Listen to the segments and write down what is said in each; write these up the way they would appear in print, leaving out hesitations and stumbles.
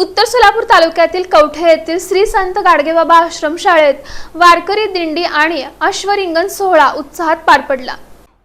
उत्तर सोलापूर तालुक्यातील कवठे येथील श्री संत गाडगेबाबा आश्रमशाळेत वारकरी दिंडी आणि अश्वरिंगण सोहळा उत्साहात पार पडला।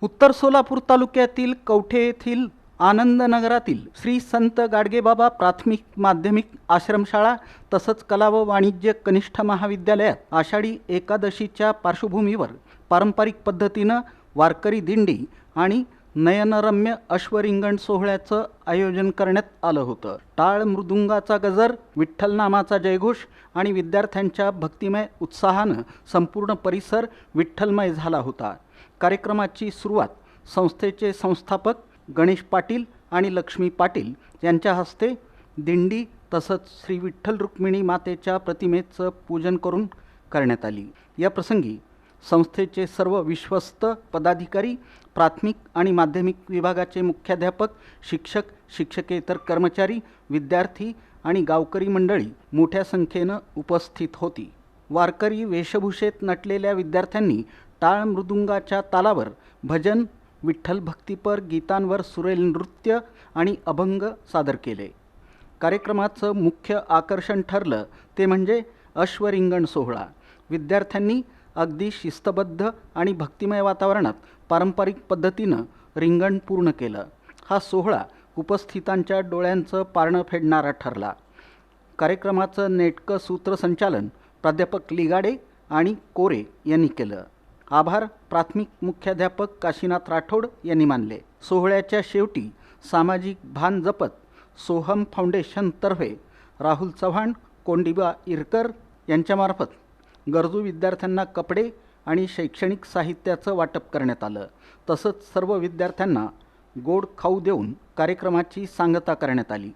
उत्तर सोलापूर तालुक्यातील कवठे येथील आनंदनगरातील श्री संत गाडगेबाबा प्राथमिक माध्यमिक आश्रमशाळा तसंच कला व वाणिज्य कनिष्ठ महाविद्यालयात आषाढी एकादशीच्या पार्श्वभूमीवर पारंपरिक पद्धतीनं वारकरी दिंडी आणि नयनरम्य अश्वरिंगण सोहळ्याचं आयोजन करण्यात आलं होतं। टाळ मृदुंगाचा गजर, विठ्ठल नामाचा जयघोष आणि विद्यार्थ्यांच्या भक्तिमय उत्साहानं संपूर्ण परिसर विठ्ठलमय झाला होता। कार्यक्रमाची सुरुवात संस्थेचे संस्थापक गणेश पाटील आणि लक्ष्मी पाटील यांच्या हस्ते दिंडी तसंच श्री विठ्ठल रुक्मिणी मातेच्या प्रतिमेचं पूजन करून करण्यात आली। या प्रसंगी संस्थेचे सर्व विश्वस्त पदाधिकारी, प्राथमिक आणि माध्यमिक विभागाचे मुख्याध्यापक, शिक्षक, शिक्षकेतर कर्मचारी, विद्यार्थी आणि गावकरी मंडळी मोठ्या संख्येनं उपस्थित होती। वारकरी वेशभूषेत नटलेल्या विद्यार्थ्यांनी टाळ मृदुंगाच्या तालावर भजन, विठ्ठल भक्तिपर गीतांवर सुरेल नृत्य आणि अभंग सादर केले। कार्यक्रमाचं मुख्य आकर्षण ठरलं ते म्हणजे अश्वरिंगण सोहळा। विद्यार्थ्यांनी अगदी शिस्तबद्ध आणि भक्तिमय वातावरणात पारंपरिक पद्धतीनं रिंगण पूर्ण केलं। हा सोहळा उपस्थितांच्या डोळ्यांचं पारणं फेडणारा ठरला। कार्यक्रमाचं नेटकं सूत्रसंचालन प्राध्यापक लिगाडे आणि कोरे यांनी केलं। आभार प्राथमिक मुख्याध्यापक काशीनाथ राठोड यांनी मानले। सोहळ्याच्या शेवटी सामाजिक भान जपत सोहम फाउंडेशनतर्फे राहुल चव्हाण, कोंडिबा इरकर यांच्यामार्फत गरजू विद्यार्थ्यांना कपडे आणि शैक्षणिक साहित्याचं वाटप करण्यात आलं। तसंच सर्व विद्यार्थ्यांना गोड खाऊ देऊन कार्यक्रमाची सांगता करण्यात आली।